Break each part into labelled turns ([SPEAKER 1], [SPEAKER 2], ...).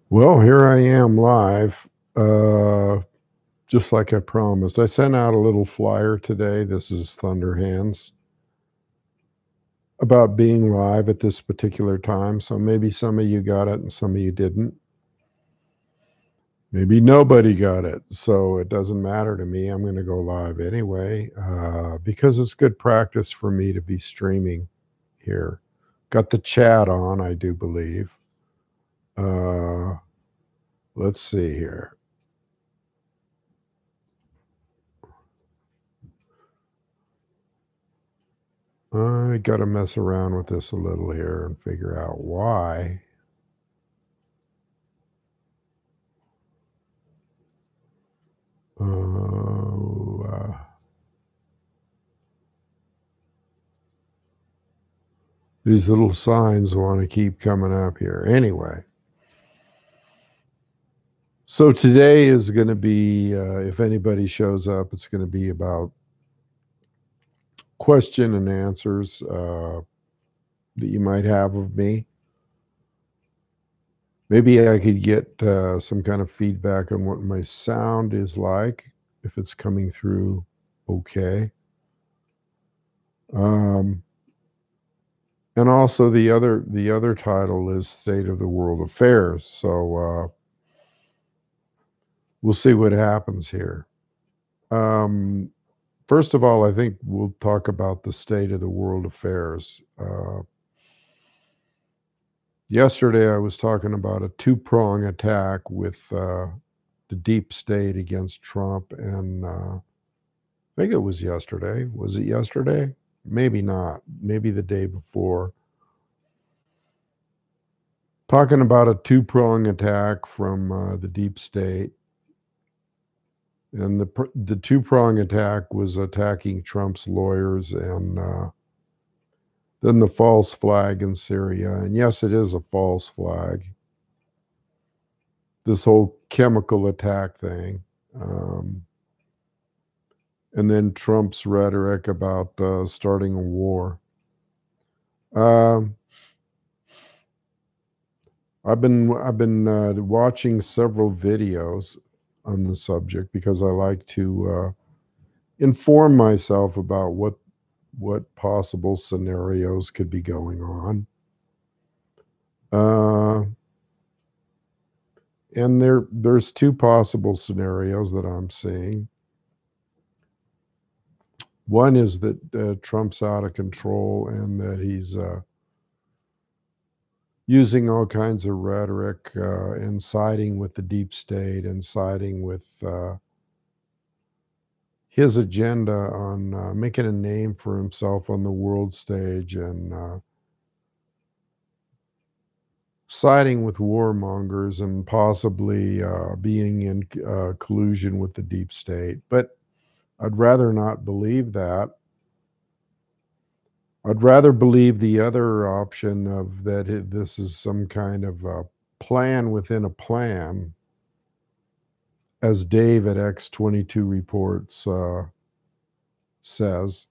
[SPEAKER 1] Well, here I am live, uh, just like I promised. I sent out a little flyer today. This is Thunderhands about being live at this particular time. So maybe some of you got it and some of you didn't. Maybe nobody got it. So it doesn't matter to me. I'm going to go live anyway because it's good practice for me to be streaming here. Got the chat on, I do believe. Uh, let's see here. I got to mess around with this a little here and figure out why. Uh, these little signs want to keep coming up here. Anyway, so today is going to be, if anybody shows up, it's going to be about question and answers that you might have of me. Maybe I could get some kind of feedback on what my sound is like, if it's coming through okay. Um, and also the other title is State of the World Affairs. So we'll see what happens here. Um, first of all, I think we'll talk about the state of the world affairs. Yesterday, I was talking about a two-prong attack with the deep state against Trump, and I think it was yesterday. Was it yesterday? Maybe not. Maybe the day before. Talking about a two-prong attack from the deep state. And the two-prong attack was attacking Trump's lawyers and then the false flag in Syria. And yes, it is a false flag. This whole chemical attack thing. Um, and then Trump's rhetoric about starting a war. Um, I've been watching several videos on the subject because I like to inform myself about what possible scenarios could be going on. Uh, and there's two possible scenarios that I'm seeing. One is that Trump's out of control and that he's using all kinds of rhetoric and siding with the deep state and siding with his agenda on making a name for himself on the world stage and siding with warmongers and possibly being in collusion with the deep state. But I'd rather not believe that. I'd rather believe the other option of that this is some kind of a plan within a plan, as Dave at X22 Reports says.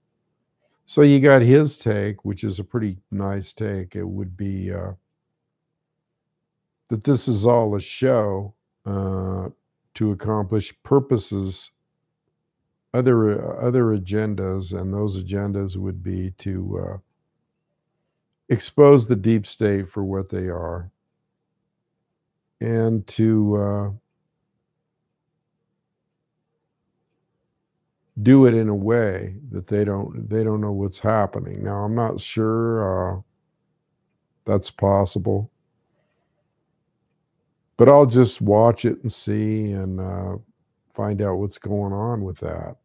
[SPEAKER 1] So you got his take, which is a pretty nice take. It would be that this is all a show to accomplish purposes, other agendas, and those agendas would be to expose the deep state for what they are, and to do it in a way that they don't know what's happening. Now, I'm not sure that's possible, but I'll just watch it and see and find out what's going on with that.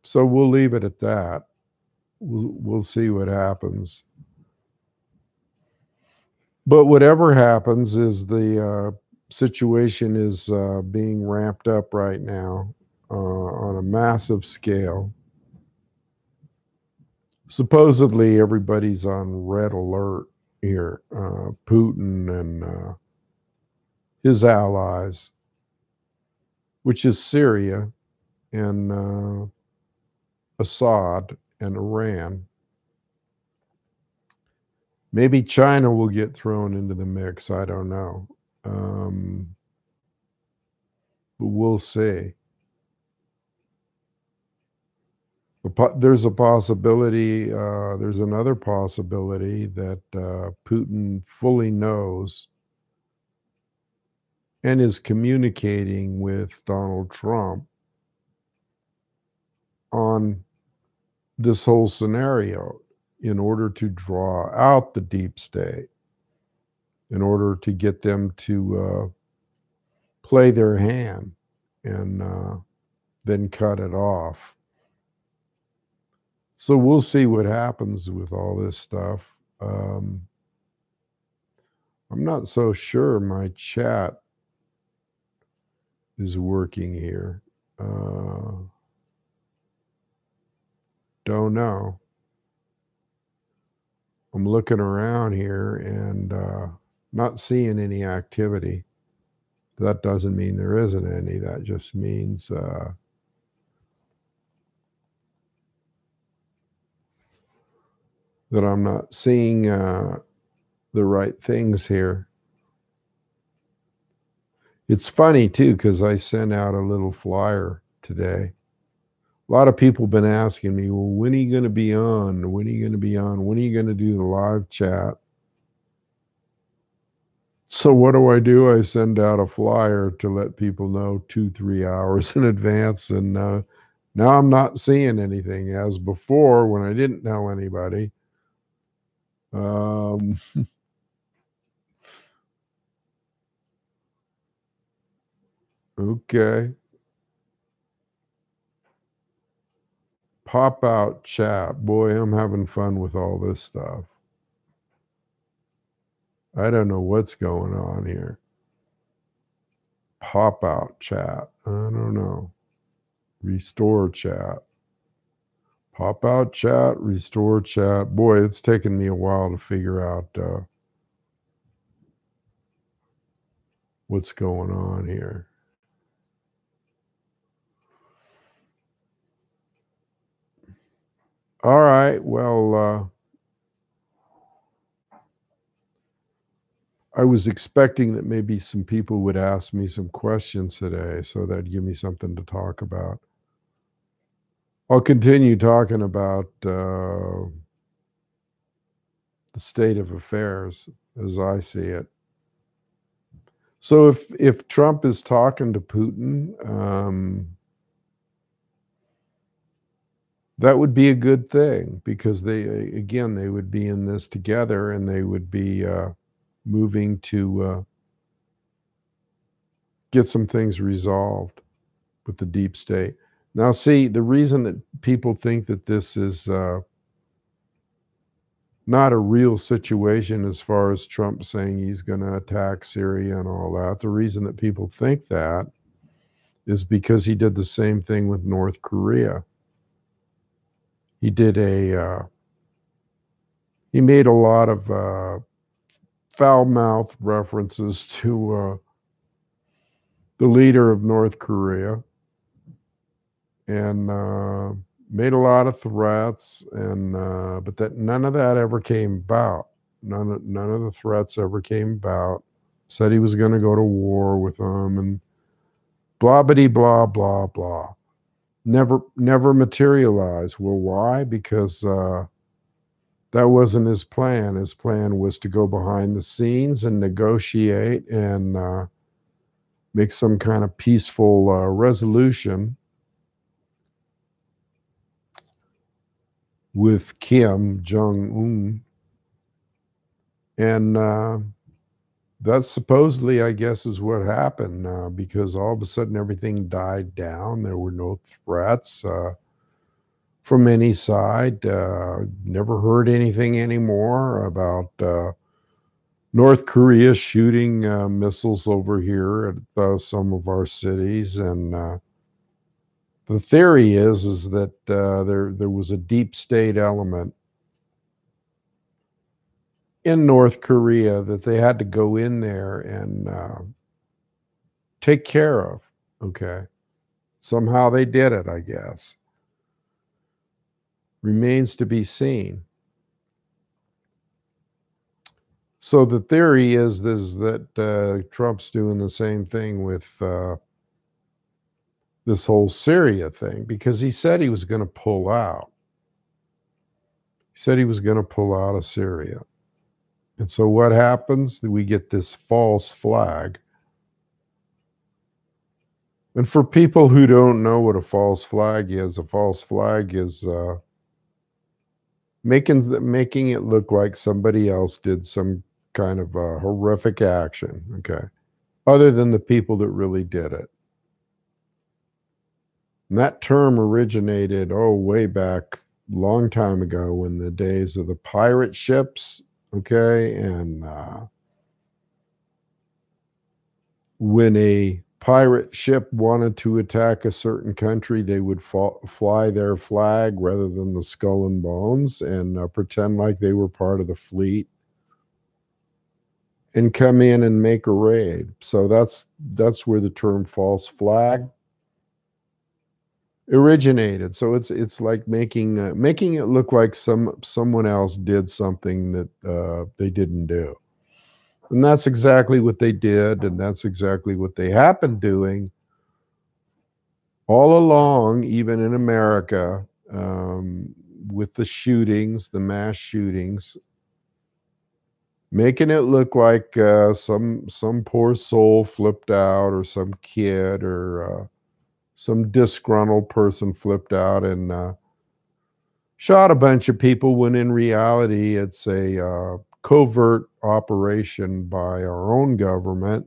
[SPEAKER 1] So we'll leave it at that. We'll see what happens. But whatever happens is the situation is being ramped up right now on a massive scale. Supposedly, everybody's on red alert here. Putin and his allies, which is Syria and Assad and Iran. Maybe China will get thrown into the mix. I don't know. But we'll see. There's a possibility, there's another possibility that Putin fully knows and is communicating with Donald Trump on this whole scenario in order to draw out the deep state, in order to get them to play their hand and then cut it off. So we'll see what happens with all this stuff. I'm not so sure my chat is working here. Don't know. I'm looking around here and not seeing any activity. That doesn't mean there isn't any. That just means that I'm not seeing the right things here. It's funny too, because I sent out a little flyer today. A lot of people have been asking me, well, when are you going to be on? When are you going to be on? When are you going to do the live chat? So what do? I send out a flyer to let people know 2-3 hours in advance. And now I'm not seeing anything as before when I didn't know anybody. Okay. Pop out chat. Boy, I'm having fun with all this stuff. I don't know what's going on here. Pop out chat. I don't know. Restore chat. Pop out chat, restore chat. Boy, it's taken me a while to figure out what's going on here. All right. Well, I was expecting that maybe some people would ask me some questions today, so that'd give me something to talk about. I'll continue talking about the state of affairs as I see it. So if Trump is talking to Putin, that would be a good thing because they would be in this together and they would be moving to get some things resolved with the deep state. Now, see, the reason that people think that this is not a real situation as far as Trump saying he's going to attack Syria and all that, the reason that people think that is because he did the same thing with North Korea. He did he made a lot of foul-mouthed references to the leader of North Korea and made a lot of threats, and but that none of that ever came about. None of the threats ever came about. Said he was going to go to war with them, and blah bitty blah blah blah. Never materialized. Well, why? Because that wasn't his plan. His plan was to go behind the scenes and negotiate and make some kind of peaceful resolution with Kim Jong-un. And that supposedly, I guess, is what happened because all of a sudden everything died down. There were no threats from any side. Never heard anything anymore about North Korea shooting missiles over here at some of our cities. And the theory is that there was a deep state element in North Korea that they had to go in there and take care of. Okay. Somehow they did it, I guess. Remains to be seen. So the theory is that Trump's doing the same thing with this whole Syria thing, because he said he was going to pull out. He said he was going to pull out of Syria. And so what happens? We get this false flag. And for people who don't know what a false flag is making it look like somebody else did some kind of horrific action, okay, other than the people that really did it. And that term originated, way back long time ago, in the days of the pirate ships, okay, and when a pirate ship wanted to attack a certain country, they would fly their flag rather than the skull and bones, and pretend like they were part of the fleet and come in and make a raid. So that's where the term false flag originated. So it's like making it look like someone else did something that they didn't do. And that's exactly what they did, and that's exactly what they have been doing all along, even in America, with the shootings, the mass shootings, making it look like some poor soul flipped out, or some kid, or some disgruntled person flipped out and shot a bunch of people, when in reality it's a covert operation by our own government,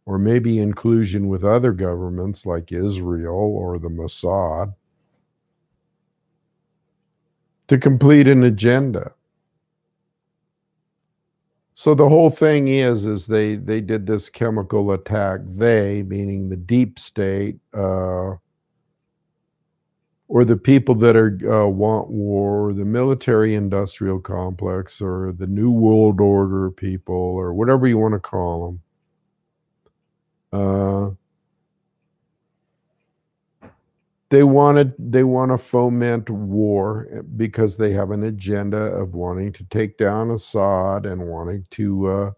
[SPEAKER 1] or maybe inclusion with other governments like Israel or the Mossad, to complete an agenda. So the whole thing is they did this chemical attack. They, meaning the deep state, or the people that want war, or the military-industrial complex, or the New World Order people, or whatever you want to call them. They want to foment war because they have an agenda of wanting to take down Assad and wanting to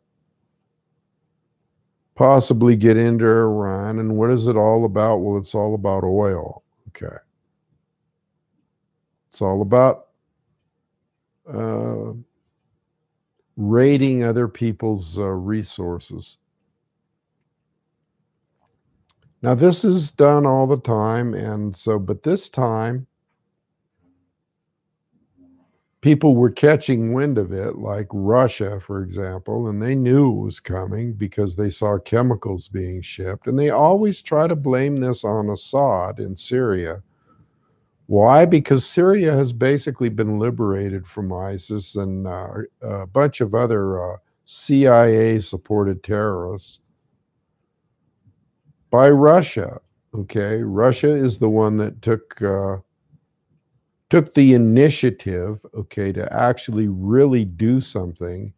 [SPEAKER 1] possibly get into Iran. And what is it all about? Well, it's all about oil. Okay. It's all about raiding other people's resources. Now, this is done all the time, but this time, people were catching wind of it, like Russia, for example, and they knew it was coming because they saw chemicals being shipped, and they always try to blame this on Assad in Syria. Why? Because Syria has basically been liberated from ISIS and a bunch of other CIA-supported terrorists by Russia. Okay, Russia is the one that took the initiative, okay, to actually really do something.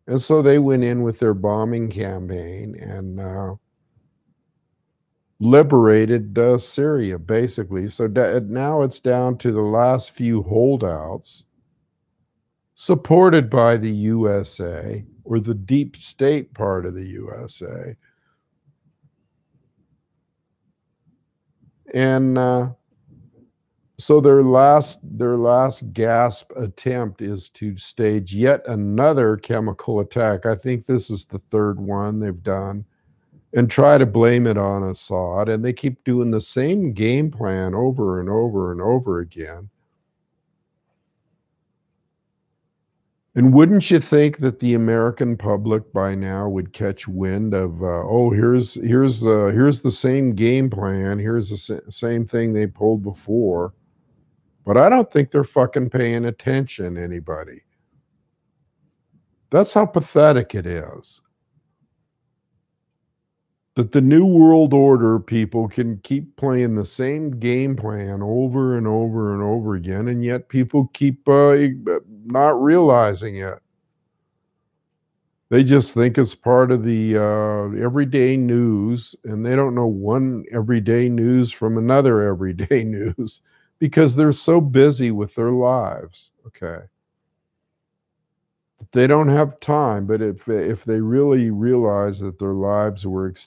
[SPEAKER 1] And so they went in with their bombing campaign and liberated Syria, basically. So now it's down to the last few holdouts, supported by the USA, or the deep state part of the USA. And so their last gasp attempt is to stage yet another chemical attack. I think this is the third one they've done, and try to blame it on Assad. And they keep doing the same game plan over and over and over again. And wouldn't you think that the American public by now would catch wind of, here's the same game plan, here's the same thing they pulled before? But I don't think they're fucking paying attention, anybody. That's how pathetic it is. That the New World Order people can keep playing the same game plan over and over and over again, and yet people keep not realizing it. They just think it's part of the everyday news, and they don't know one everyday news from another everyday news because they're so busy with their lives. Okay. They don't have time, but if they really realize that their lives were at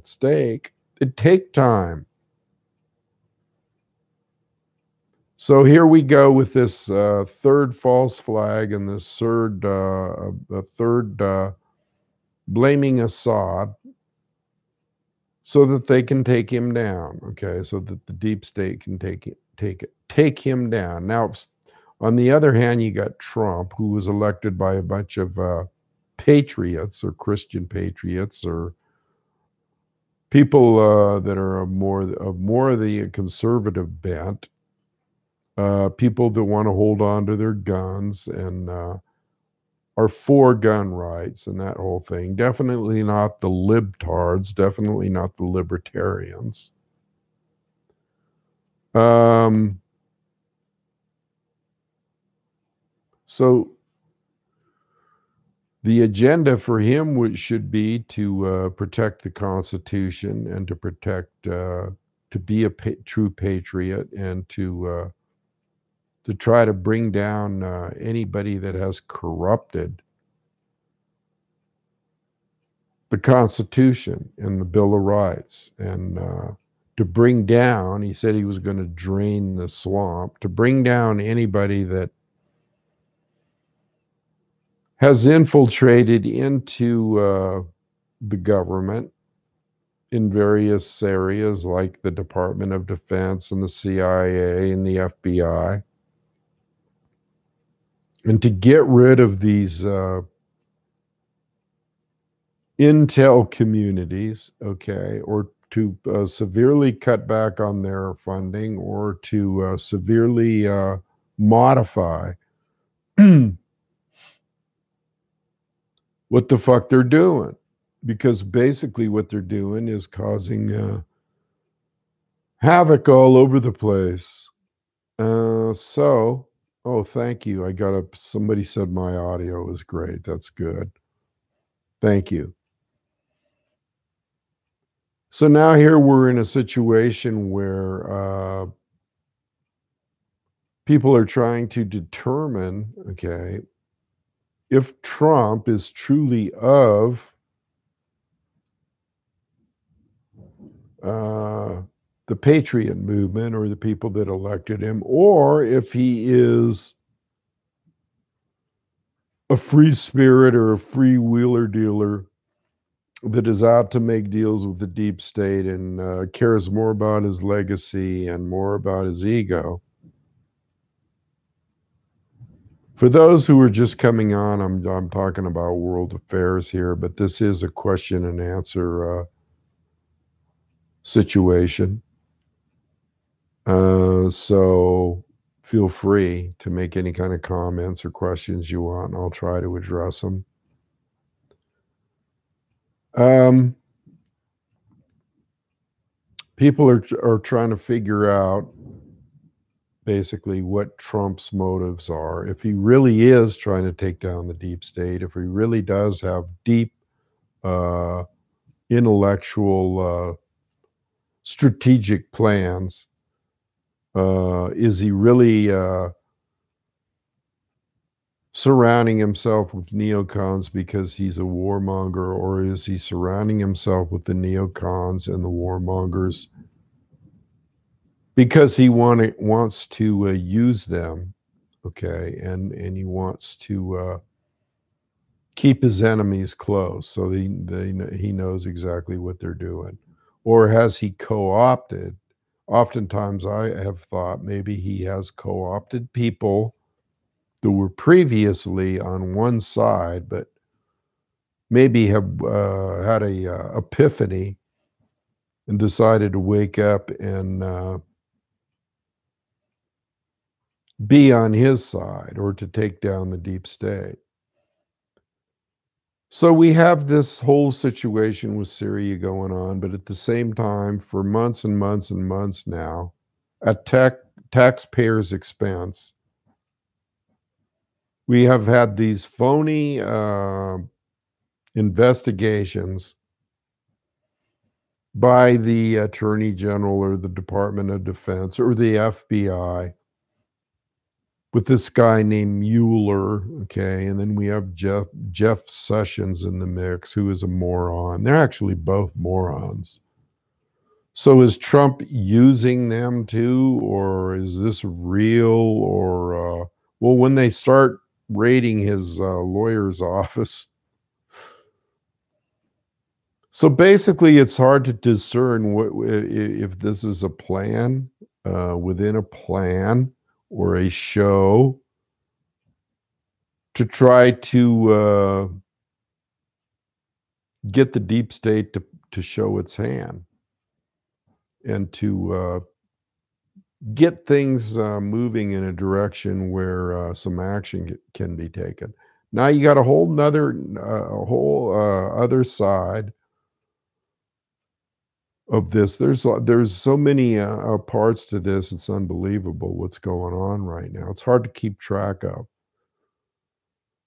[SPEAKER 1] stake, it'd take time. So here we go with this third false flag and this third blaming Assad so that they can take him down. Okay, so that the deep state can take him down. Now, on the other hand, you got Trump, who was elected by a bunch of patriots or Christian patriots or people that are more of the conservative bent, people that want to hold on to their guns and are for gun rights and that whole thing. Definitely not the libtards. Definitely not the libertarians. So the agenda for him should be to protect the Constitution and to to be a true patriot and to try to bring down anybody that has corrupted the Constitution and the Bill of Rights, and to bring down, he said he was going to drain the swamp, to bring down anybody that has infiltrated into the government in various areas like the Department of Defense and the CIA and the FBI, and to get rid of these intel communities, okay, or to severely cut back on their funding or to severely modify what the fuck they're doing. Because basically what they're doing is causing havoc all over the place. Oh, thank you. Somebody said my audio is great. That's good. Thank you. So now here we're in a situation where people are trying to determine, okay, if Trump is truly of the patriot movement or the people that elected him, or if he is a free spirit or a free wheeler dealer that is out to make deals with the deep state and cares more about his legacy and more about his ego. For those who are just coming on, I'm talking about world affairs here, but this is a question and answer situation. So feel free to make any kind of comments or questions you want, and I'll try to address them. People are trying to figure out basically what Trump's motives are. If he really is trying to take down the deep state, if he really does have deep intellectual strategic plans, is he really surrounding himself with neocons because he's a warmonger, or is he surrounding himself with the neocons and the warmongers because he wants to use them, okay, and he wants to keep his enemies close so he knows exactly what they're doing, or has he co-opted? Oftentimes, I have thought maybe he has co-opted people that were previously on one side, but maybe have had a epiphany and decided to wake up and be on his side or to take down the deep state. So we have this whole situation with Syria going on, but at the same time, for months and months and months now, at taxpayers' expense, we have had these phony investigations by the Attorney General or the Department of Defense or the FBI with this guy named Mueller, okay, and then we have Jeff Sessions in the mix, who is a moron. They're actually both morons. So is Trump using them too, or is this real? Or well, when they start raiding his lawyer's office, so basically, it's hard to discern if this is a plan within a plan or a show to try to get the deep state to show its hand and to get things moving in a direction where some action can be taken. Now you got a whole other side of this. There's so many parts to this. It's unbelievable what's going on right now. It's hard to keep track of.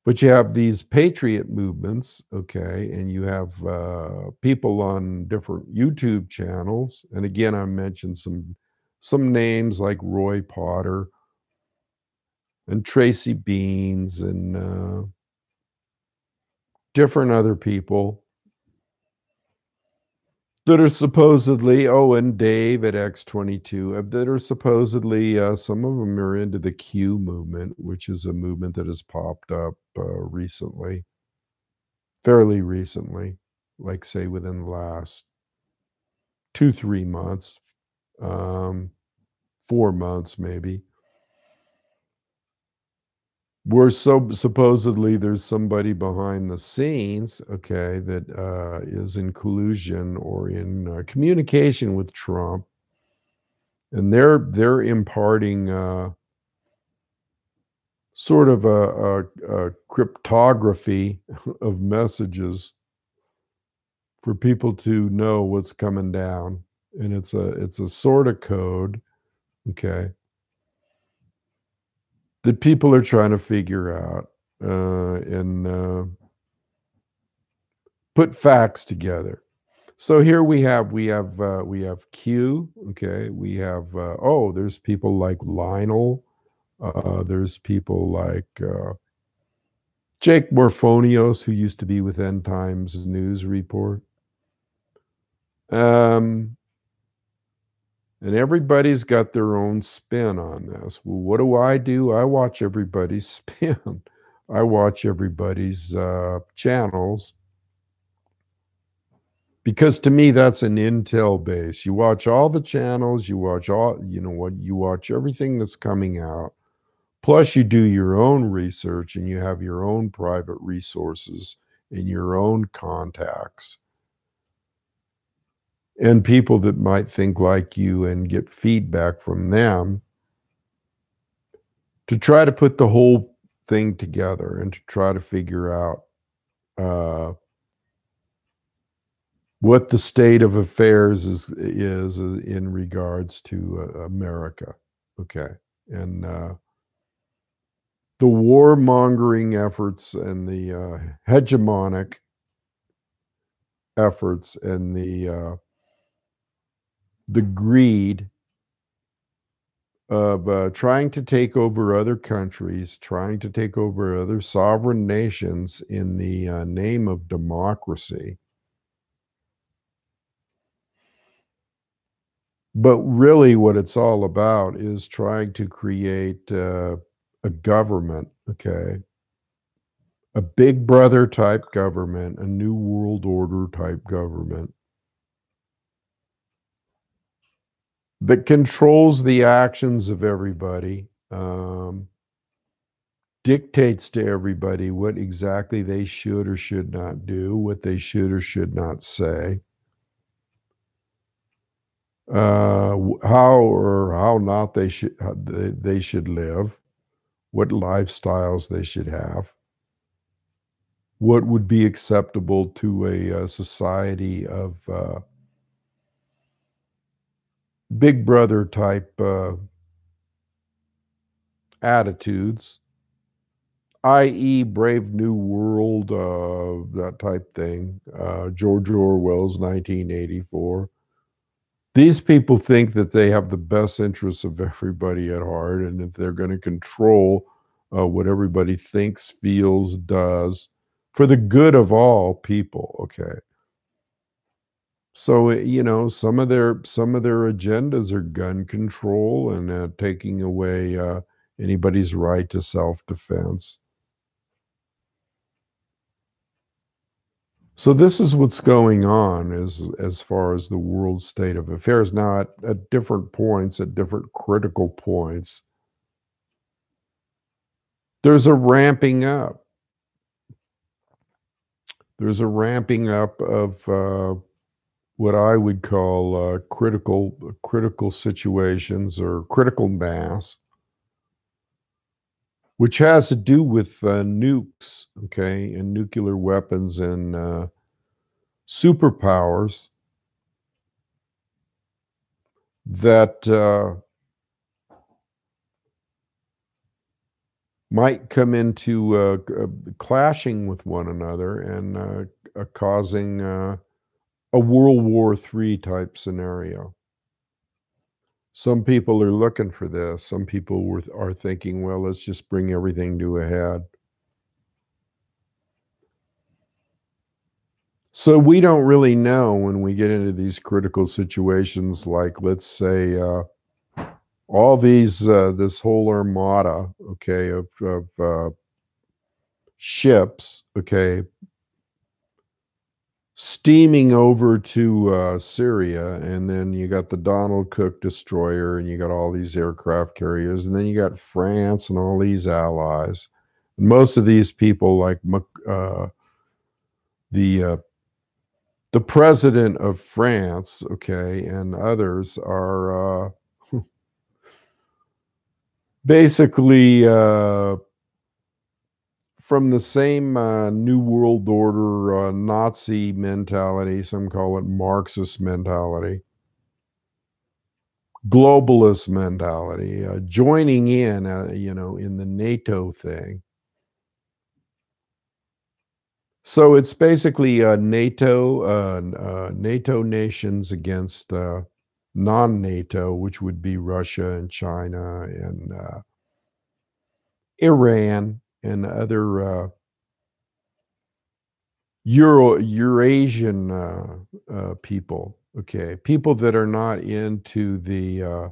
[SPEAKER 1] But you have these patriot movements, okay, and you have people on different YouTube channels. And again, I mentioned some names like Roy Potter and Tracy Beans and different other people that are supposedly, oh, and Dave at X22, that are supposedly, some of them are into the Q movement, which is a movement that has popped up recently, fairly recently, like say within the last 2, 3 months, um, 4 months maybe. Where supposedly there's somebody behind the scenes, okay, that is in collusion or in communication with Trump, and they're imparting sort of a cryptography of messages for people to know what's coming down, and it's a sort of code, okay, that people are trying to figure out and put facts together. So here we have Q, okay. We have oh, there's people like Lionel. There's people like Jake Morphonios, who used to be with End Times News Report. Um, and everybody's got their own spin on this. Well, what do? I watch everybody's spin. I watch everybody's channels because to me that's an intel base. You watch all the channels, you watch all, you know what, you watch everything that's coming out. Plus you do your own research and you have your own private resources and your own contacts and people that might think like you and get feedback from them to try to put the whole thing together and to try to figure out uh, what the state of affairs is in regards to America. Okay, and the warmongering efforts and the hegemonic efforts and the greed of trying to take over other countries, trying to take over other sovereign nations in the name of democracy. But really, what it's all about is trying to create a government, okay? A big brother type government, a new world order type government that controls the actions of everybody, dictates to everybody what exactly they should or should not do, what they should or should not say, how or how not they should live, what lifestyles they should have, what would be acceptable to a society of big brother type attitudes, i.e., Brave New World, that type thing, George Orwell's 1984. These people think that they have the best interests of everybody at heart, and if they're gonna control, what everybody thinks, feels, does, for the good of all people, okay? So, some of their agendas are gun control and, taking away, anybody's right to self-defense. So this is what's going on as far as the world state of affairs. Now at different points, at different critical points, there's a ramping up. There's a ramping up of, what I would call, critical situations or critical mass, which has to do with, nukes, okay, and nuclear weapons and, superpowers that, might come into, clashing with one another and, causing, a World War III type scenario. Some people are looking for this. Some people are thinking, well, let's just bring everything to a head. So we don't really know when we get into these critical situations, like let's say all these this whole armada, okay, of ships, okay, steaming over to, Syria, and then you got the Donald Cook destroyer, and you got all these aircraft carriers, and then you got France and all these allies. And most of these people, like the uh, the president of France, okay, and others are basically from the same New World Order Nazi mentality. Some call it Marxist mentality, globalist mentality, joining in, in the NATO thing. So it's basically NATO nations against non-NATO, which would be Russia and China and Iran and other Eurasian people. Okay, people that are not into the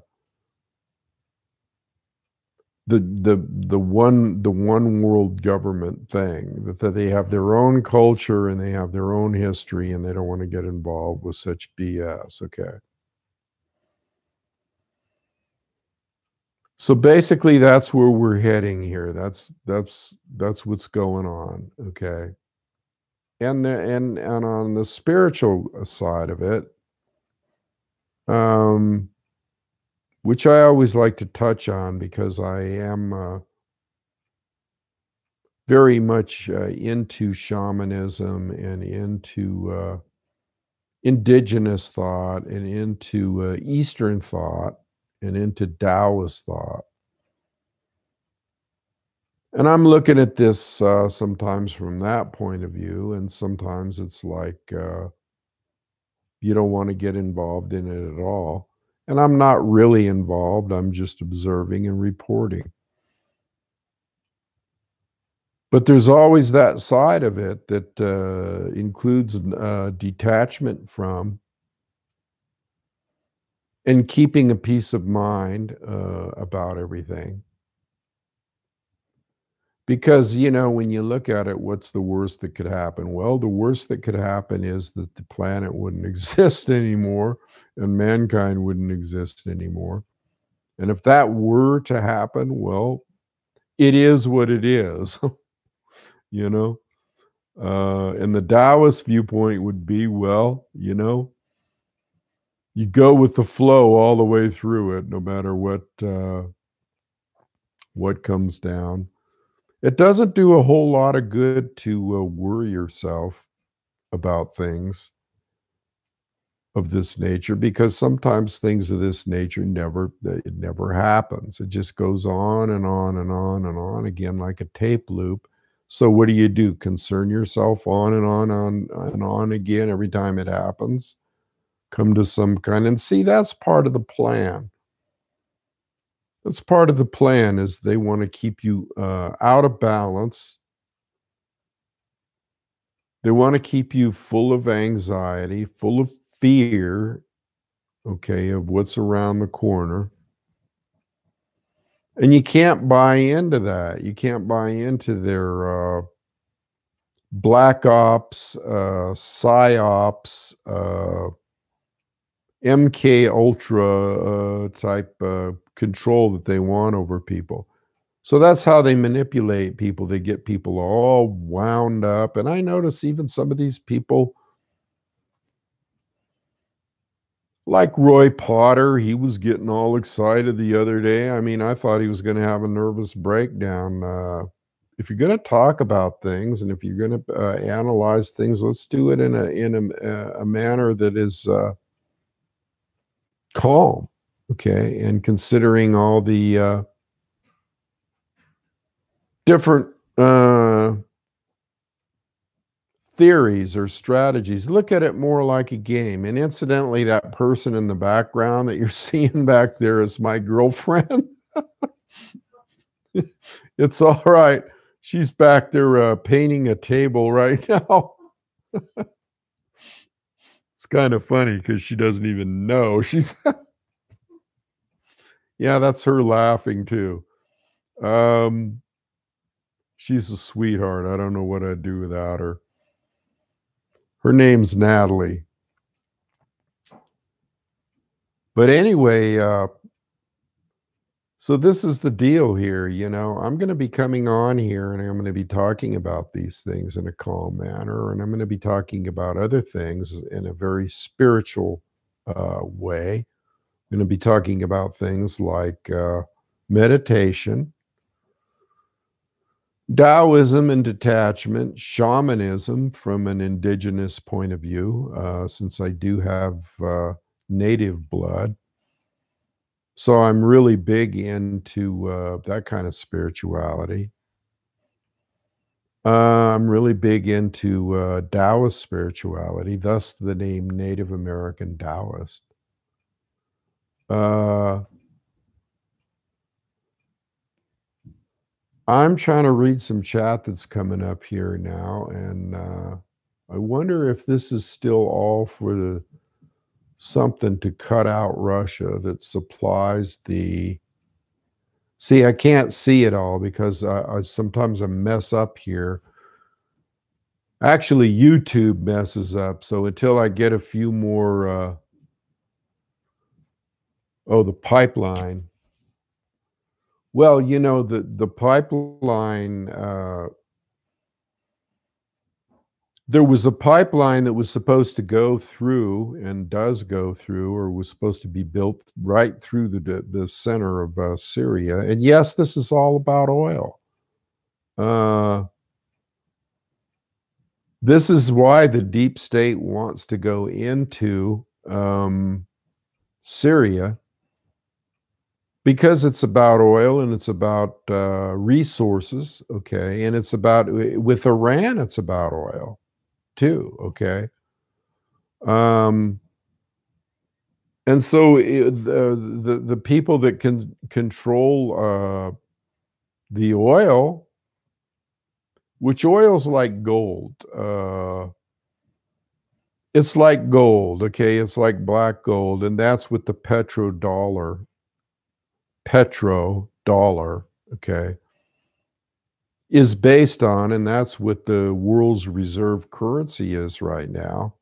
[SPEAKER 1] one world government thing, that they have their own culture and they have their own history and they don't want to get involved with such BS. Okay. So basically that's where we're heading here. That's what's going on. Okay. And on the spiritual side of it, um, which I always like to touch on because I am very much into shamanism and into indigenous thought and into Eastern thought and into Taoist thought. And I'm looking at this sometimes from that point of view, and sometimes it's like you don't want to get involved in it at all. And I'm not really involved, I'm just observing and reporting. But there's always that side of it that includes detachment from and keeping a peace of mind about everything. Because, when you look at it, what's the worst that could happen? Well, the worst that could happen is that the planet wouldn't exist anymore and mankind wouldn't exist anymore. And if that were to happen, well, it is what it is, you know? And the Taoist viewpoint would be, well, you go with the flow all the way through it, no matter what comes down. It doesn't do a whole lot of good to worry yourself about things of this nature because sometimes things of this nature it never happens. It just goes on and on and on and on again like a tape loop. So what do? Concern yourself on and on again every time it happens? come to some kind, and see, that's part of the plan. That's part of the plan is they wanna keep you, out of balance. They wanna keep you full of anxiety, full of fear, okay, of what's around the corner, and you can't buy into that. You can't buy into their, black ops, psyops, MK Ultra, type, control that they want over people. So that's how they manipulate people. They get people all wound up, and I notice even some of these people like Roy Potter, he was getting all excited the other day. I mean, I thought he was gonna have a nervous breakdown. If you're gonna talk about things and if you're gonna, analyze things, let's do it in a manner that is, calm, okay? And considering all the, different, theories or strategies. Look at it more like a game. And incidentally, that person in the background that you're seeing back there is my girlfriend. It's all right. She's back there painting a table right now. It's kind of funny because she doesn't even know. Yeah, that's her laughing too. Um, she's a sweetheart. I don't know what I'd do without her. Her name's Natalie. But anyway, so this is the deal here, I'm gonna be coming on here and I'm gonna be talking about these things in a calm manner, and I'm gonna be talking about other things in a very spiritual, way. I'm gonna be talking about things like, meditation, Taoism and detachment, shamanism from an indigenous point of view, since I do have, native blood. So I'm really big into, that kind of spirituality. I'm really big into, Taoist spirituality, thus the name Native American Taoist. Uh, I'm trying to read some chat that's coming up here now, and, I wonder if this is still all for the something to cut out Russia that supplies the see, I can't see it all because I sometimes I mess up here. Actually, YouTube messes up, so until I get a few more, oh, the pipeline. Well, the pipeline, there was a pipeline that was supposed to go through and does go through or was supposed to be built right through the center of, Syria, and yes, this is all about oil. Uh, this is why the deep state wants to go into, Syria. Because it's about oil and it's about, resources, okay, and it's about with Iran, it's about oil too, okay? Um, and so the people that can control, the oil, which oil's like gold, it's like gold, okay? It's like black gold, and that's what the petrodollar, okay? Is based on, and that's what the world's reserve currency is right now,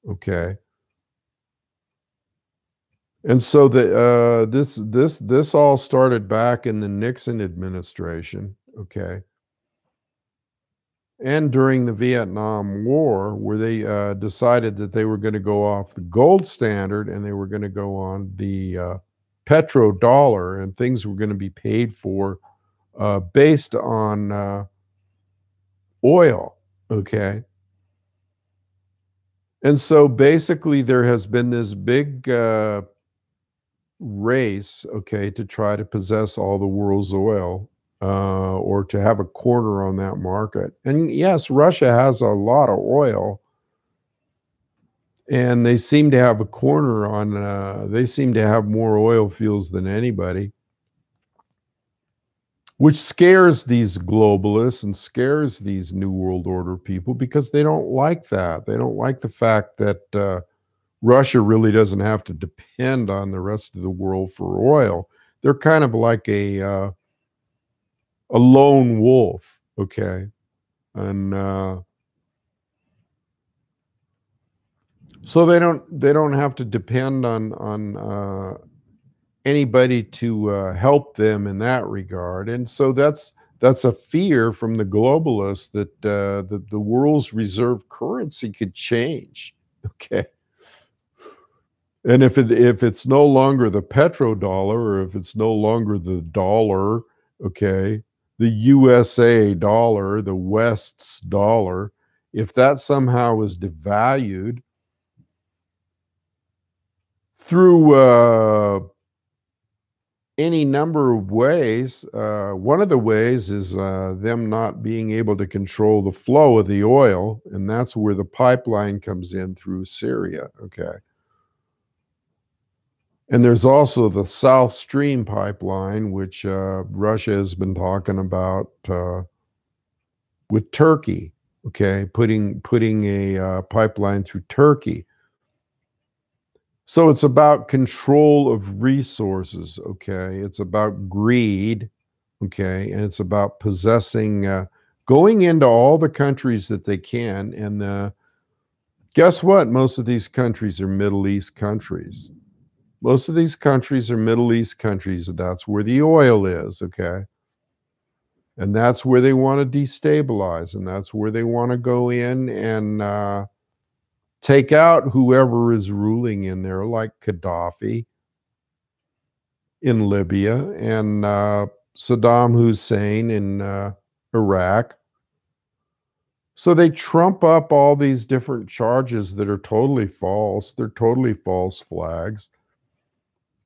[SPEAKER 1] okay? And so this all started back in the Nixon administration, okay? And during the Vietnam War, where they, decided that they were gonna go off the gold standard and they were gonna go on the, petrodollar, and things were gonna be paid for, based on, oil, okay? And so basically there has been this big, race, okay, to try to possess all the world's oil, or to have a corner on that market. And yes, Russia has a lot of oil, And they seem to have a corner on, they seem to have more oil fields than anybody, which scares these globalists and scares these New World Order people because they don't like that. They don't like the fact that Russia really doesn't have to depend on the rest of the world for oil. They're kind of like a lone wolf, okay? And so they don't have to depend on anybody to help them in that regard. And so that's a fear from the globalists that the world's reserve currency could change. Okay. And if it's no longer the petrodollar, or if it's no longer the dollar, okay, the USA dollar, the West's dollar, if that somehow is devalued through any number of ways, one of the ways is them not being able to control the flow of the oil, and that's where the pipeline comes in through Syria. Okay. And there's also the South Stream pipeline, which Russia has been talking about with Turkey. Okay, putting a pipeline through Turkey. So it's about control of resources. Okay, it's about greed. Okay, and it's about possessing, going into all the countries that they can. And guess what? Most of these countries are Middle East countries. Most of these countries are Middle East countries. That's where the oil is, okay? And that's where they want to destabilize, and that's where they want to go in and take out whoever is ruling in there, like Gaddafi in Libya and Saddam Hussein in Iraq. So they trump up all these different charges that are totally false. They're totally false flags.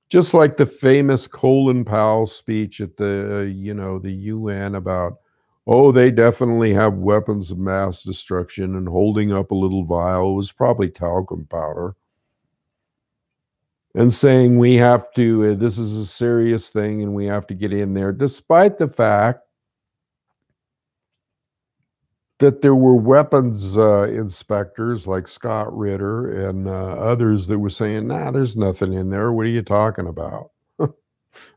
[SPEAKER 1] Just like the famous Colin Powell speech at the UN about, oh, they definitely have weapons of mass destruction, and holding up a little vial was probably talcum powder, and saying we have to, this is a serious thing and we have to get in there, despite the fact that there were weapons inspectors like Scott Ritter and others that were saying, nah, there's nothing in there. What are you talking about?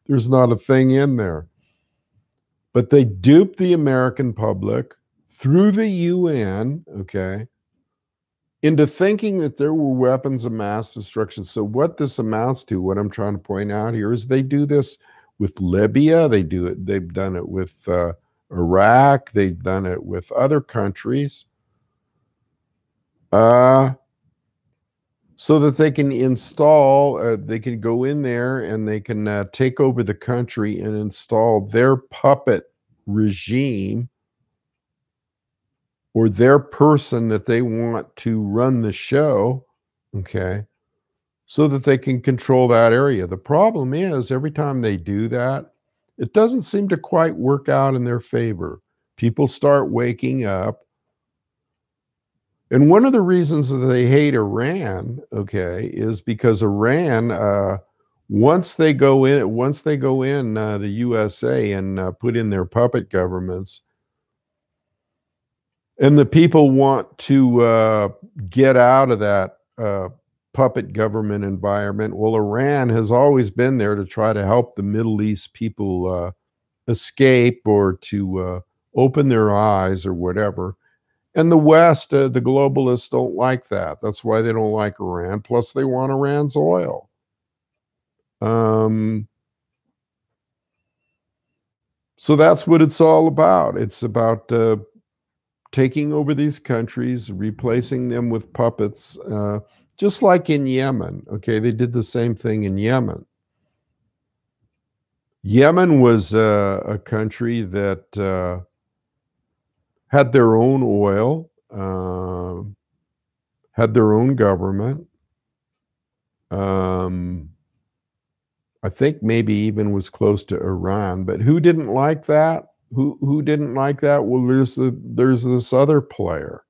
[SPEAKER 1] There's not a thing in there. But they duped the American public through the UN, okay, into thinking that there were weapons of mass destruction. So what this amounts to, what I'm trying to point out here, is they do this with Libya. They've done it with Iraq. They've done it with other countries. So that they can install, they can go in there and they can take over the country and install their puppet regime, or their person that they want to run the show, okay, so that they can control that area. The problem is, every time they do that, it doesn't seem to quite work out in their favor. People start waking up. And one of the reasons that they hate Iran, okay, is because Iran, once they go in, the USA and put in their puppet governments, and the people want to get out of that puppet government environment. Well, Iran has always been there to try to help the Middle East people escape, or to open their eyes or whatever. And the West, the globalists, don't like that. That's why they don't like Iran. Plus, they want Iran's oil. So that's what it's all about. It's about taking over these countries, replacing them with puppets, just like in Yemen. Okay, they did the same thing in Yemen. Yemen was a country that had their own oil, had their own government. I think maybe even was close to Iran. But who didn't like that? Who didn't like that? Well, there's this other player,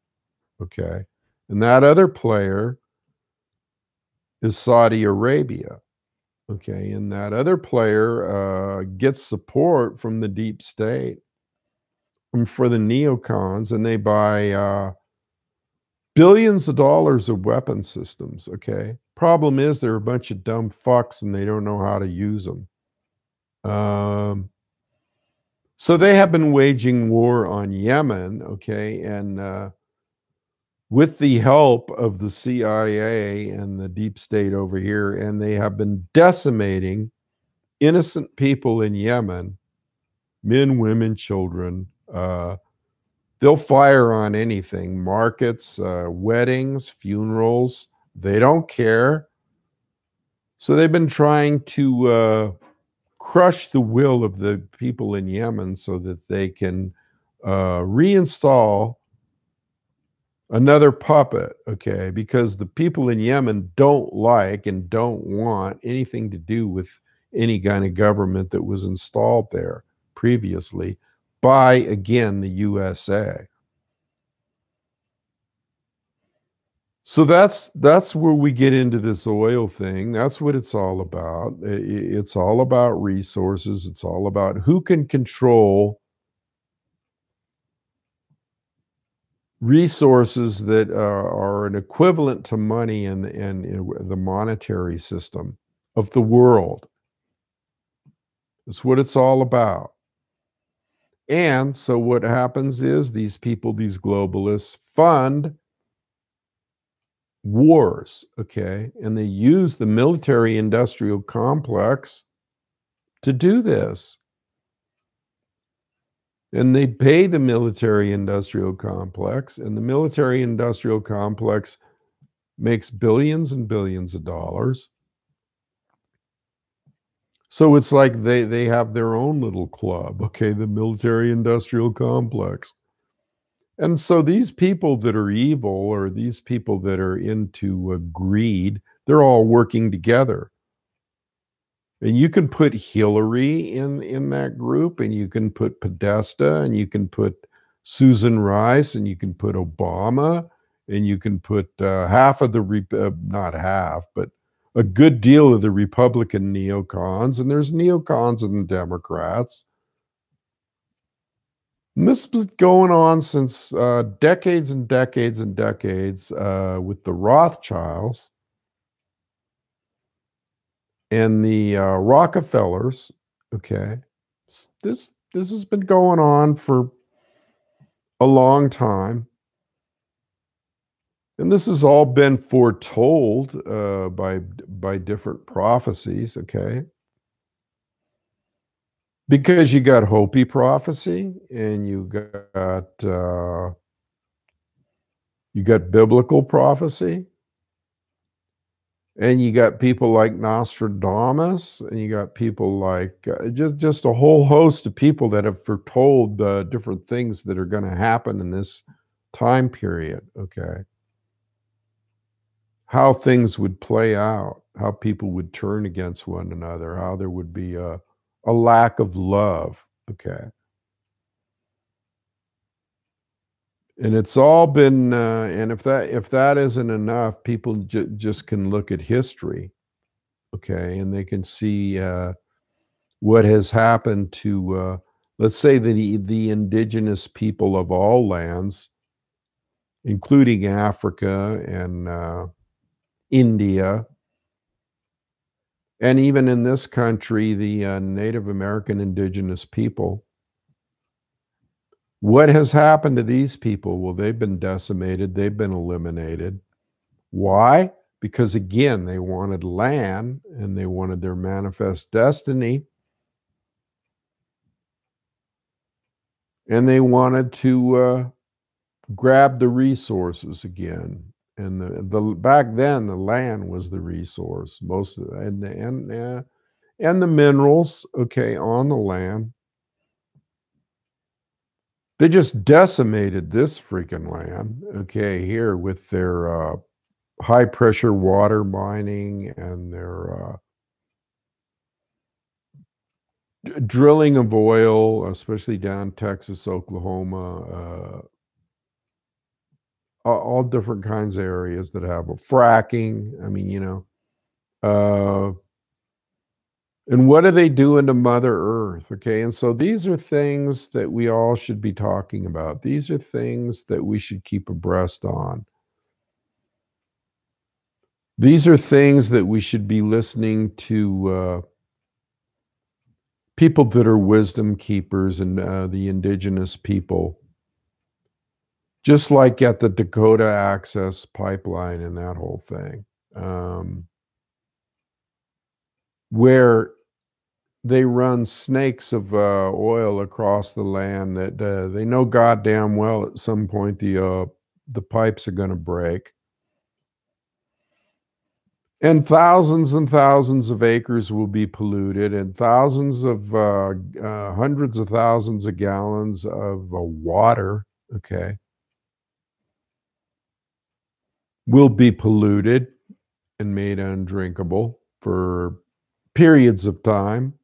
[SPEAKER 1] okay, and that other player is Saudi Arabia. Okay, and that other player gets support from the deep state for the neocons, and they buy billions of dollars of weapon systems. Okay, problem is they're a bunch of dumb fucks and they don't know how to use them. So they have been waging war on Yemen. Okay, and with the help of the CIA and the deep state over here, and they have been decimating innocent people in Yemen, men, women, children. They'll fire on anything, markets, weddings, funerals. They don't care. So they've been trying to crush the will of the people in Yemen so that they can reinstall another puppet, okay? Because the people in Yemen don't like and don't want anything to do with any kind of government that was installed there previously by, again, the USA. So that's where we get into this oil thing. That's what it's all about. It's all about resources. It's all about who can control resources that are an equivalent to money in the monetary system of the world. That's what it's all about. And so what happens is these people, these globalists, fund wars, okay? And they use the military industrial complex to do this. And they pay the military industrial complex, and the military industrial complex makes billions and billions of dollars. So it's like they have their own little club, okay, the military industrial complex. And so these people that are evil or these people that are into greed, they're all working together. And you can put Hillary in that group, and you can put Podesta, and you can put Susan Rice, and you can put Obama, and you can put half of the not half, but a good deal of the Republican neocons, and there's neocons and Democrats. And this has been going on since decades and decades and decades with the Rothschilds and the Rockefellers. Okay, this has been going on for a long time, and this has all been foretold by different prophecies. Okay, because you got Hopi prophecy and you got biblical prophecy. And you got people like Nostradamus, and you got people like just a whole host of people that have foretold different things that are going to happen in this time period. Okay, how things would play out, how people would turn against one another, how there would be a lack of love. Okay, and it's all been. And if that isn't enough, people just can look at history. Okay, and they can see. What has happened to, let's say, the indigenous people of all lands, including Africa and India, and even in this country, the Native American indigenous people. What has happened to these people? Well, they've been decimated, they've been eliminated. Why? Because again, they wanted land and they wanted their manifest destiny, and they wanted to grab the resources again. And the back then the land was the resource, most of it, and the minerals, okay, on the land. They just decimated this freaking land, okay, here with their high pressure water mining and their drilling of oil, especially down Texas, Oklahoma, all different kinds of areas that have a fracking. I mean, Uh, and what are they doing to Mother Earth? Okay, and so these are things that we all should be talking about. These are things that we should keep abreast on. These are things that we should be listening to people that are wisdom keepers and the indigenous people, just like at the Dakota Access Pipeline and that whole thing, where they run snakes of oil across the land that they know goddamn well at some point the pipes are going to break. And thousands of acres will be polluted, and thousands of hundreds of thousands of gallons of water, okay, will be polluted and made undrinkable for periods of time.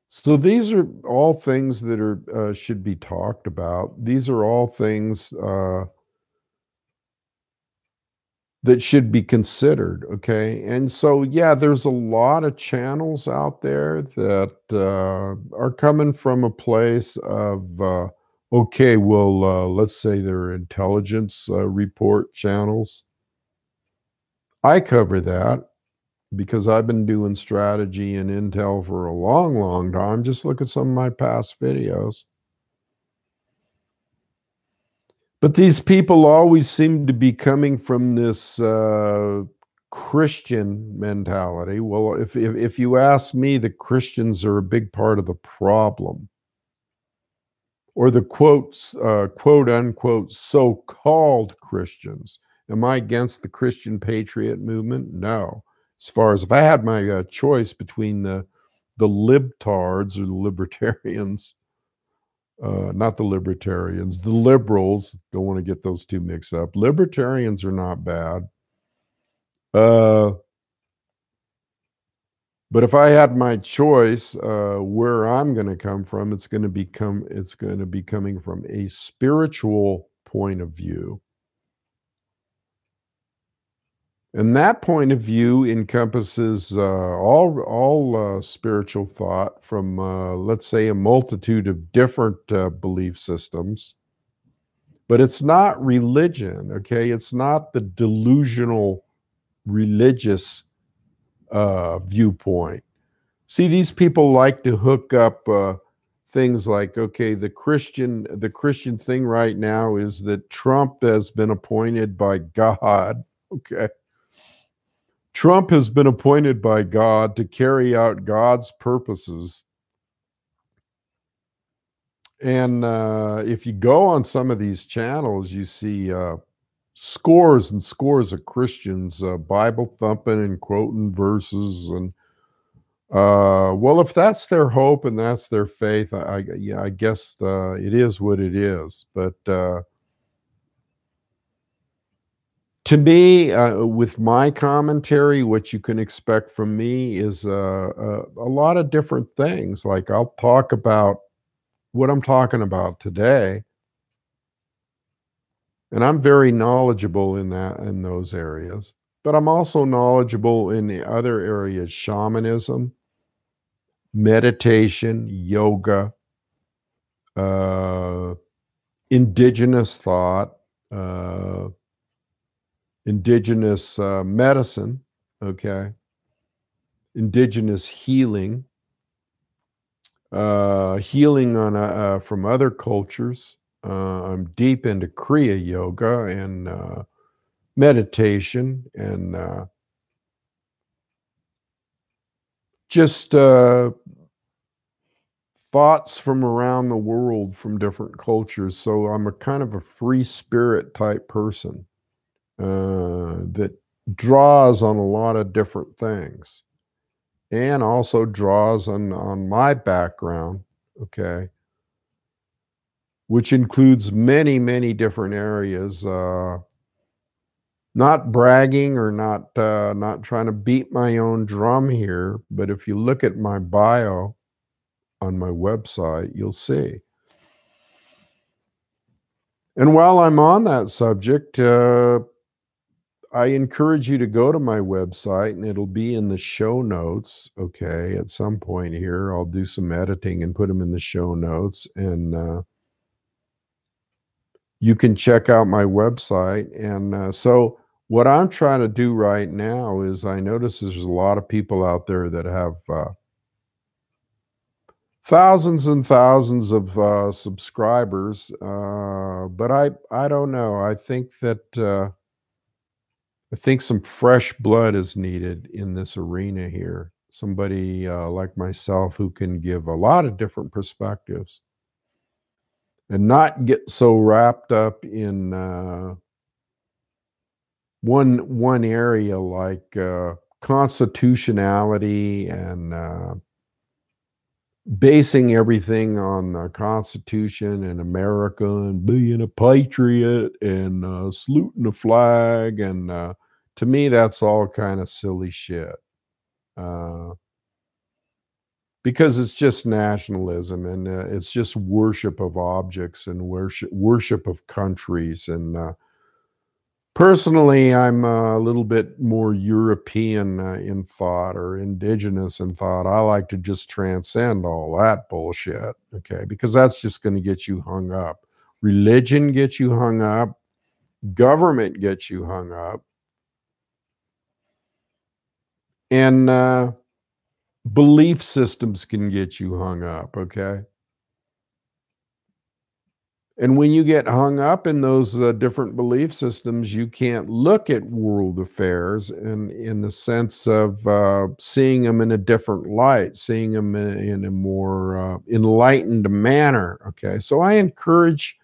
[SPEAKER 1] So these are all things that are should be talked about. These are all things that should be considered, okay? And so, yeah, there's a lot of channels out there that are coming from a place of, okay, well, let's say they're intelligence report channels. I cover that because I've been doing strategy and intel for a long, long time. Just look at some of my past videos. But these people always seem to be coming from this Christian mentality. Well, if you ask me, the Christians are a big part of the problem, or the quotes quote unquote so-called Christians. Am I against the Christian patriot movement? No. As far as if I had my choice between the libtards or the libertarians, not the libertarians, the liberals. Don't want to get those two mixed up. Libertarians are not bad. Uh, but if I had my choice, where I'm going to come from, it's going to be coming from a spiritual point of view. And that point of view encompasses all spiritual thought from, let's say, a multitude of different belief systems. But it's not religion, okay? It's not the delusional religious viewpoint. See, these people like to hook up things like, okay, the Christian thing right now is that Trump has been appointed by God. Okay, Trump has been appointed by God to carry out God's purposes. And if you go on some of these channels, you see scores and scores of Christians Bible thumping and quoting verses. And well, if that's their hope and that's their faith, yeah, I guess it is what it is. But to me, with my commentary, what you can expect from me is a lot of different things. Like I'll talk about what I'm talking about today, and I'm very knowledgeable in those areas. But I'm also knowledgeable in the other areas: shamanism, meditation, yoga, uh, indigenous thought, uh, indigenous medicine, okay, indigenous healing, healing from other cultures. I'm deep into Kriya yoga and meditation and just thoughts from around the world from different cultures. So I'm a kind of a free spirit type person that draws on a lot of different things and also draws on my background, okay, which includes many, many different areas. Not bragging or not trying to beat my own drum here, but if you look at my bio on my website, you'll see. And while I'm on that subject, I encourage you to go to my website, and it'll be in the show notes, okay? At some point here, I'll do some editing and put them in the show notes, and, you can check out my website, and, so what I'm trying to do right now is I notice there's a lot of people out there that have, thousands and thousands of, subscribers, but I don't know, I think some fresh blood is needed in this arena here. Somebody, like myself who can give a lot of different perspectives and not get so wrapped up in, one area like, constitutionality and, basing everything on the Constitution and America and being a patriot and, saluting the flag, and, to me, that's all kinda silly shit, uh, because it's just nationalism, and, it's just worship of objects and worship of countries, and, personally, I'm a little bit more European, in thought, or indigenous in thought. I like to just transcend all that bullshit, okay? Because that's just gonna get you hung up. Religion gets you hung up, government gets you hung up, and, belief systems can get you hung up, okay? And when you get hung up in those, different belief systems, you can't look at world affairs in the sense of, seeing them in a different light, seeing them in a more, enlightened manner, okay? So I encourage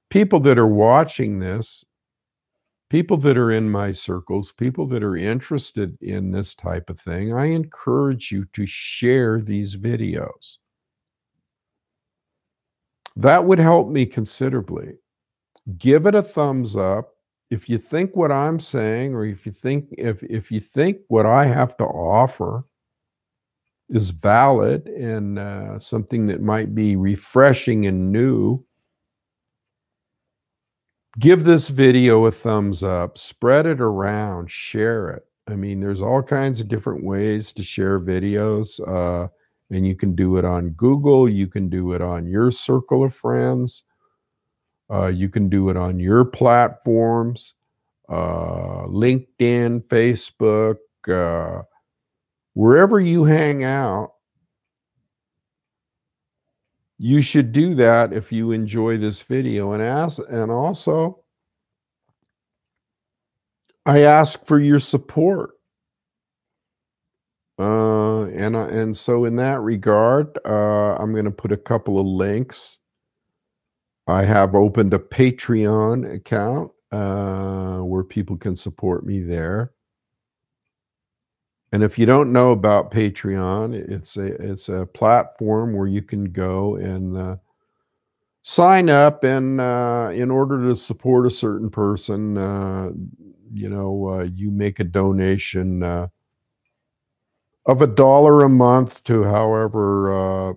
[SPEAKER 1] people that are watching this, people that are in my circles, people that are interested in this type of thing, I encourage you to share these videos. That would help me considerably. Give it a thumbs up. If you think what I'm saying, or if you think what I have to offer is valid and, something that might be refreshing and new, give this video a thumbs up, spread it around, share it. I mean, there's all kinds of different ways to share videos, and you can do it on Google, you can do it on your circle of friends, you can do it on your platforms. LinkedIn, Facebook, wherever you hang out, you should do that if you enjoy this video. And also, I ask for your support. And so in that regard, I'm going to put a couple of links. I have opened a Patreon account where people can support me there. And if you don't know about Patreon, it's a platform where you can go and, sign up, and, in order to support a certain person, you make a donation, of $1 a month to however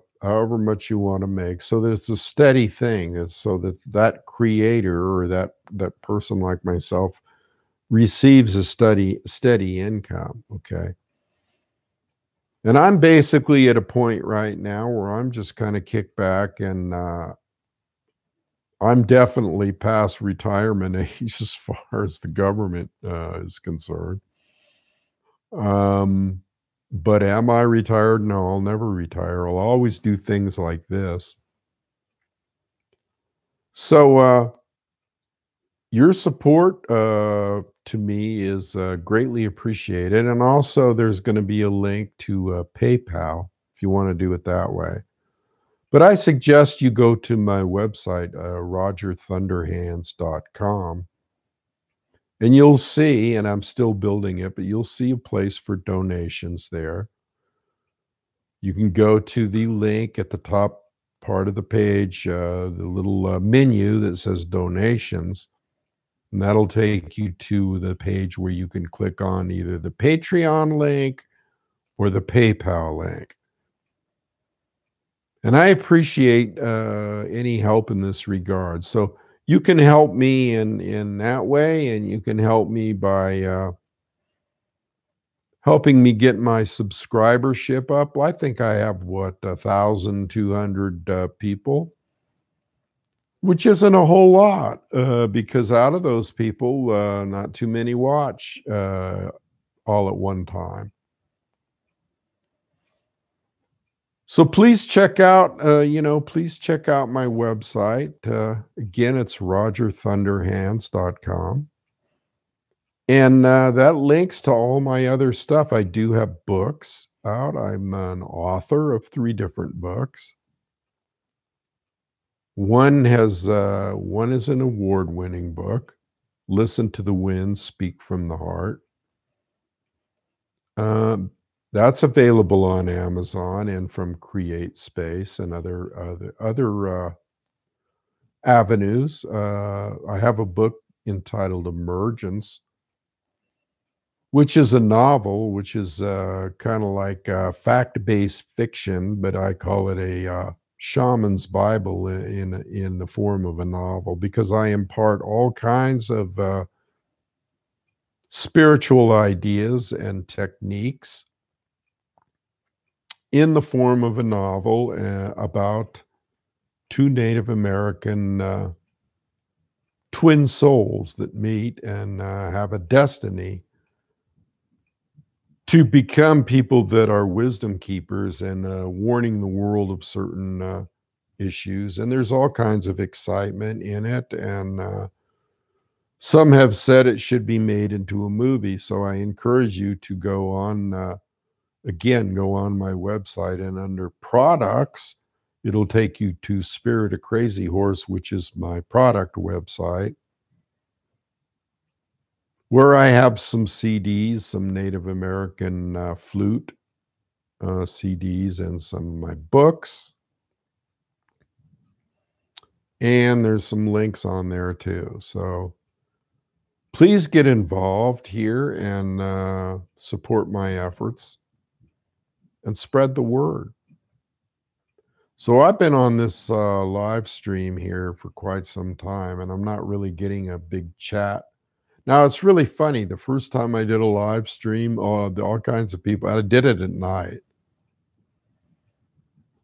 [SPEAKER 1] much you wanna make, so that it's a steady thing, and so that that creator, or that person like myself, receives a steady income, okay? And I'm basically at a point right now where I'm just kinda kicked back, and, I'm definitely past retirement age as far as the government, is concerned. Um, but am I retired? No, I'll never retire. I'll always do things like this. So, your support, to me is, greatly appreciated, and also there's gonna be a link to, PayPal if you wanna do it that way. But I suggest you go to my website, rogerthunderhands.com, and you'll see, and I'm still building it, but you'll see a place for donations there. You can go to the link at the top part of the page, the little, menu that says donations, and that'll take you to the page where you can click on either the Patreon link or the PayPal link. And I appreciate, any help in this regard. So You can help me in that way, and you can help me by, helping me get my subscribership up. I think I have, what, 1,200, people, which isn't a whole lot, because out of those people, not too many watch, all at one time. So please check out, please check out my website. Again, it's rogerthunderhands.com. And that links to all my other stuff. I do have books out. I'm an author of 3 different books. One is an award-winning book, Listen to the Wind, Speak from the Heart. Um, that's available on Amazon and from Create Space and other avenues. I have a book entitled Emergence, which is a novel, which is kind of like fact-based fiction, but I call it a shaman's Bible in the form of a novel because I impart all kinds of spiritual ideas and techniques in the form of a novel about 2 Native American twin souls that meet and have a destiny to become people that are wisdom keepers and warning the world of certain issues. And there's all kinds of excitement in it. And some have said it should be made into a movie. So I encourage you to go on, again, go on my website and under products, it'll take you to Spirit of Crazy Horse, which is my product website, where I have some CDs, some Native American flute CDs, and some of my books. And there's some links on there too. So please get involved here and support my efforts and spread the word. So I've been on this live stream here for quite some time, and I'm not really getting a big chat. Now, it's really funny. The first time I did a live stream, all kinds of people, I did it at night.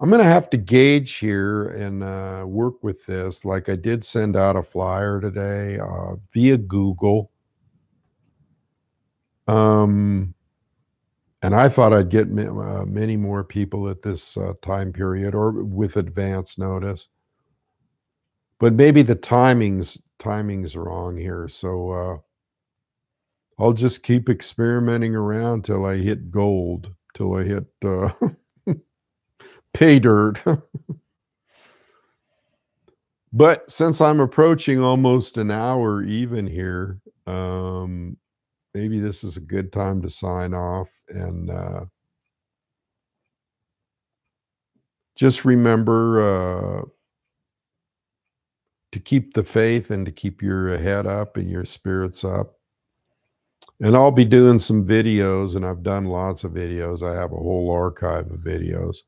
[SPEAKER 1] I'm gonna have to gauge here and work with this. Like I did send out a flyer today via Google, um, and I thought I'd get many more people at this time period or with advance notice. But maybe the timing's wrong here. So I'll just keep experimenting around till I hit gold, till I hit pay dirt. But since I'm approaching almost an hour even here, maybe this is a good time to sign off and just remember to keep the faith and to keep your head up and your spirits up. And I'll be doing some videos, and I've done lots of videos. I have a whole archive of videos.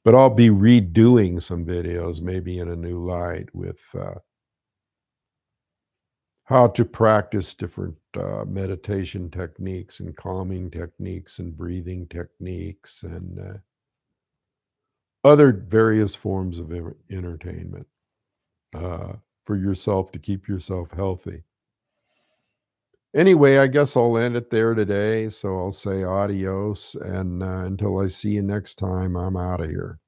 [SPEAKER 1] But I'll be redoing some videos, maybe in a new light, with how to practice different meditation techniques and calming techniques and breathing techniques and other various forms of entertainment uh, for yourself to keep yourself healthy. Anyway, I guess I'll end it there today. So I'll say adios. And until I see you next time, I'm out of here.